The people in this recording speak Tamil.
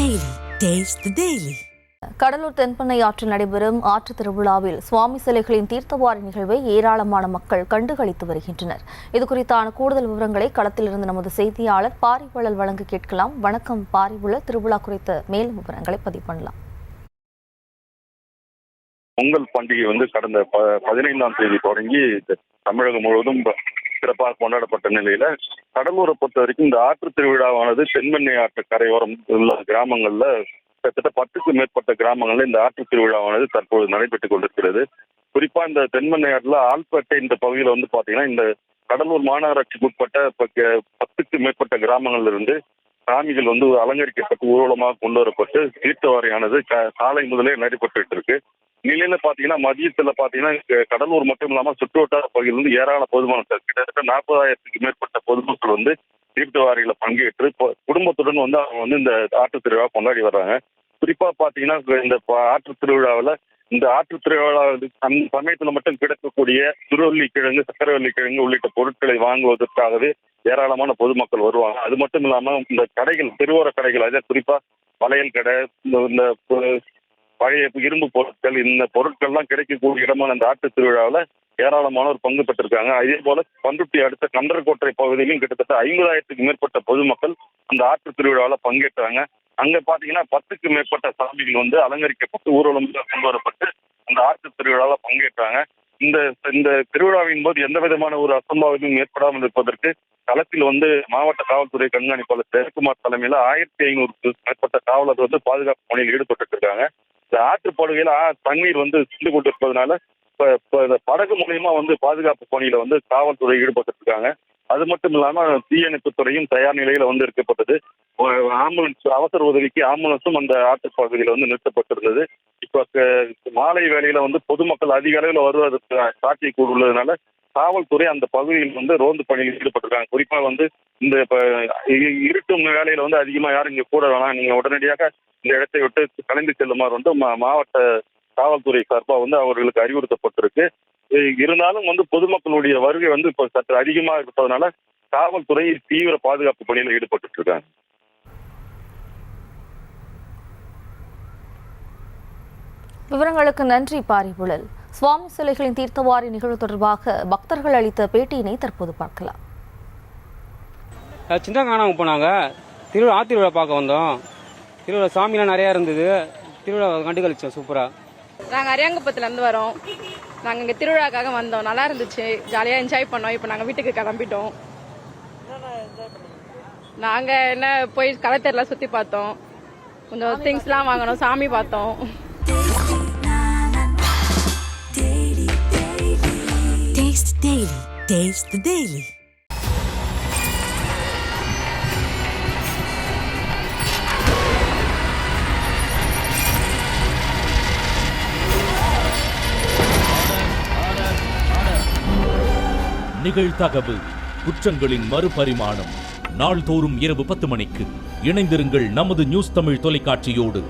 Daily. Taste the Daily. Cuddalore Thenpennai ஆற்றில் நடைபெறும் ஆற்று திருவிழாவில் சுவாமி சிலைகளின் தீர்த்தவாரி நிகழ்வை ஏராளமான மக்கள் கண்டுகளித்து வருகின்றனர். இதுகுறித்தான கூடுதல் விவரங்களை களத்திலிருந்து நமது செய்தியாளர் பாரிவளல் வழங்க கேட்கலாம். வணக்கம் பாரிவளல், திருவிழா குறித்த மேலும் விவரங்களை பதிவு பண்ணலாம். பொங்கல் பண்டிகை கடந்த 15ஆம் தேதி தொடங்கி தமிழகம் முழுவதும் சிறப்பாக கொண்டாடப்பட்ட நிலையில கடலூரை பொறுத்த வரைக்கும் இந்த ஆற்று திருவிழாவானது தென்பெண்ணை ஆற்று கரையோரம் உள்ள கிராமங்கள்ல கிட்டத்தட்ட 10க்கும் மேற்பட்ட கிராமங்கள்ல இந்த ஆற்று திருவிழாவானது தற்போது நடைபெற்றுக் கொண்டிருக்கிறது. குறிப்பா இந்த தென்பெண்ணை ஆற்றுல ஆல்பேட்டை இந்த பகுதியில பாத்தீங்கன்னா இந்த கடலூர் மாநகராட்சிக்கு உட்பட்ட 10க்கும் மேற்பட்ட கிராமங்கள்ல இருந்து சாமிகள் அலங்கரிக்கப்பட்டு ஊர்வலமாக கொண்டு வரப்பட்டு தீர்த்தவாரியானது காலை முதலே நடைபெற்று இருக்கு. நிலையில பாத்தீங்கன்னா மதியத்துல பாத்தீங்கன்னா கடலூர் மட்டும் இல்லாம சுற்றுவட்டார பகுதியிலிருந்து ஏராள பொதுமக்கள் கிட்டத்தட்ட 40,000க்கும் மேற்பட்ட பொதுமக்கள் தீர்த்தவாரிகளை பங்கேற்று குடும்பத்துடன் அவங்க இந்த ஆற்று திருவிழா கொண்டாடி வர்றாங்க. குறிப்பா பாத்தீங்கன்னா இந்த ஆற்று திருவிழாவில் இந்த ஆற்று திருவிழா அந்த சமயத்துல மட்டும் கிடைக்கக்கூடிய திருவள்ளி கிழங்கு, சக்கரவள்ளி கிழங்கு உள்ளிட்ட பொருட்களை வாங்குவதற்காகவே ஏராளமான பொதுமக்கள் வருவாங்க. அது மட்டும் இல்லாம இந்த கடைகள், தெருவோர கடைகள், அதாவது குறிப்பா வளையல் கடை, இந்த பழைய இரும்பு பொருட்கள், இந்த பொருட்கள்லாம் கிடைக்கக்கூடிய இடமான இந்த ஆற்று திருவிழாவில் ஏராளமானோர் பங்கு பெற்றிருக்காங்க. அதே போல பண்ருட்டி அடுத்த கந்தரக்கோட்டை பகுதியிலும் கிட்டத்தட்ட 50,000க்கும் மேற்பட்ட பொதுமக்கள் அந்த ஆற்று திருவிழாவில் பங்கேற்றாங்க. அங்க பாத்தீங்கன்னா 10க்கும் மேற்பட்ட சாமிகள் அலங்கரிக்கப்பட்டு ஊர்வலமாக கொண்டு வரப்பட்டு அந்த ஆற்று திருவிழாவில் பங்கேற்றாங்க. இந்த திருவிழாவின் போது எந்த விதமான ஒரு அசம்பாவிதமும் ஏற்படாமல் இருப்பதற்கு களத்தில் மாவட்ட காவல்துறை கண்காணிப்பாளர் ஜெயக்குமார் தலைமையில 1500க்கும் மேற்பட்ட காவலர் பாதுகாப்பு பணியில் ஈடுபட்டு இருக்காங்க. இந்த ஆற்றுப்படுகையில தண்ணீர் சென்று கொண்டிருப்பதனால படகு மூலியமா பாதுகாப்பு பணியில காவல்துறை ஈடுபட்டு இருக்காங்க. அது மட்டும் இல்லாம தீயணைப்பு துறையும் தயார் நிலையில இருக்கப்பட்டது. ஆம்புலன்ஸ், அவசர உதவிக்கு ஆம்புலன்ஸும் அந்த ஆற்று பகுதியில நிறுத்தப்பட்டிருந்தது. இப்ப மாலை வேளையில பொதுமக்கள் அதிக அளவில் வருவதற்கு சாத்தியக்கூறு உள்ளதுனால காவல்துறை அந்த பகுதியில் ரோந்து பணியில் ஈடுபட்டிருக்காங்க. குறிப்பா இந்த இருட்டும் வேலையில அதிகமா யாரும் இங்க கூட வேணாம், நீங்க உடனடியாக இந்த இடத்தை விட்டு கலைந்து செல்லுமாறு மாவட்ட காவல்துறை சார்பா அவர்களுக்கு அறிவுறுத்தப்பட்டிருக்கு. இருந்தாலும் பொதுமக்களுடைய வருகை இப்ப சற்று அதிகமா இருப்பதனால காவல்துறை தீவிர பாதுகாப்பு பணியில் ஈடுபட்டு இருக்காங்க. விவரங்களுக்கு நன்றி பாரிவளல். சுவாமி சிலைகளின் தீர்த்தவாரி நிகழ்வு தொடர்பாக பக்தர்கள் அளித்த பேட்டியினை தற்போது பார்க்கலாம். சின்ன காணாம போனாங்க, ஆத்திருவிழா பார்க்க வந்தோம். திருவிழா சாமியெல்லாம் நிறையா இருந்தது. திருவிழா கண்டு கழிச்சோம் சூப்பரா. நாங்கள் அரியாங்குப்பத்துலேருந்து வரோம். நாங்கள் இங்கே திருவிழாக்காக வந்தோம். நல்லா இருந்துச்சு, ஜாலியாக என்ஜாய் பண்ணோம். இப்போ நாங்கள் வீட்டுக்கு கிளம்பிட்டோம். நாங்கள் என்ன போய் கலைத்தெருலாம் சுற்றி பார்த்தோம், கொஞ்சம் திங்ஸ்லாம் வாங்கினோம், சாமி பார்த்தோம். Taste Daily. Taste the Daily. நிகழ்தகவு குற்றங்களின் மறுபரிமாணம். நாள்தோறும் இரவு 10 மணிக்கு இணைந்திருங்கள் நமது நியூஸ் தமிழ் தொலைக்காட்சியோடு.